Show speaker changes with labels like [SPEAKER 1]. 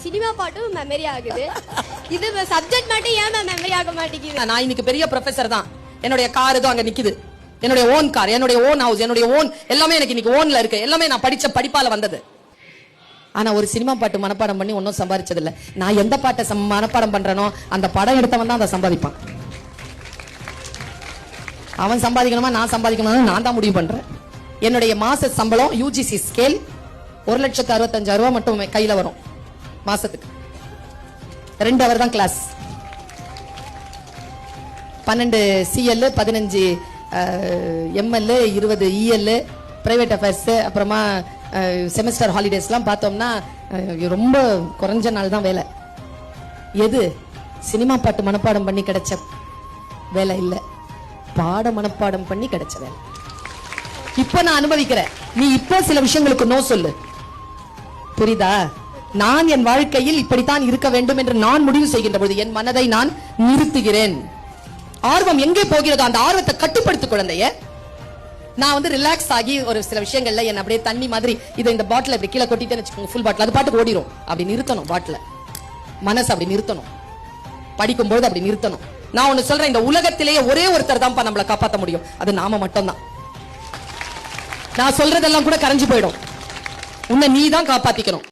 [SPEAKER 1] Cinema பாட்டும் memory ஆகுது. இது சப்ஜெக்ட் மட்டும் ஏன் மெமரி ஆக மாட்டேங்குது?
[SPEAKER 2] நான் இன்னைக்கு பெரிய ப்ரொஃபசர் தான். என்னுடைய கார் ஏதோ அங்க நிக்குது. என்னுடைய ஓன் கார், என்னுடைய ஓன் ஹவுஸ், என்னுடைய ஓன் எல்லாமே எனக்கு இன்னைக்கு ஓன்ல இருக்கு. எல்லாமே நான் படிச்ச படிப்பால வந்தது. ஆனா ஒரு சினிமா பாட்டு மனப்பாடம் பண்ணி ஒன்னும் சம்பாதிச்சது இல்ல. நான் எந்த பாட்டை மனப்பாடம் பண்றேனோ அந்த படம் எடுத்தவன் தான் அதை சம்பாதிப்பான். அவன் சம்பாதிக்கணுமா நான் சம்பாதிக்கணுமா நான் தான் முடிவு பண்றேன். என்னுடைய மாச சம்பளம் யூஜிசி ஸ்கேல் 1,65,000 மட்டும் கையில வரும் மாசத்துக்கு. 2 hour தான் class. 12 CL, 15 ML, 20 EL, private affairs, அப்புறமா செமஸ்டர் ஹாலிடேஸ்லாம் பார்த்தோம்னா ரொம்ப குறைஞ்ச நாள் தான் வேலை. எது சினிமா பாட்டு மனப்பாடம் பண்ணி கிடைச்ச வேலை இல்ல, பாட மனப்பாடம் பண்ணி கிடைச்ச வேலை. இப்ப நான் அனுபவிக்கிறேன். நீ இப்போ சில விஷயங்களுக்கு நோ சொல்லு, புரியுதா? நான் என் வாழ்க்கையில் இப்படித்தான் இருக்க வேண்டும் என்று நான் முடிவு செய்கின்ற பொழுது என் மனதை நான் நிறுத்துகிறேன். ஆர்வம் எங்கே போகிறதோ அந்த ஆர்வத்தை கட்டுப்படுத்து குழந்தைய. நான் வந்து ரிலாக்ஸ் ஆகி ஒரு சில விஷயங்கள்ல என்ன அப்படியே தண்ணி மாதிரி இதை இந்த பாட்டில் இப்படி கீழே கொட்டிட்டேன்னு வச்சுக்கோங்க, ஃபுல் பாட்டில் அது பாட்டுக்கு ஓடிரும். அப்படி நிறுத்தணும் பாட்டில், மனசு அப்படி நிறுத்தணும். படிக்கும்போது அப்படி நிறுத்தணும். நான் ஒன்னு சொல்றேன், இந்த உலகத்திலேயே ஒரே ஒருத்தர் தான் நம்மளை காப்பாற்ற முடியும், அது நாம மட்டும்தான். நான் சொல்றதெல்லாம் கூட கரைஞ்சு போயிடும். உன்னை நீ தான் காப்பாத்திக்கணும்.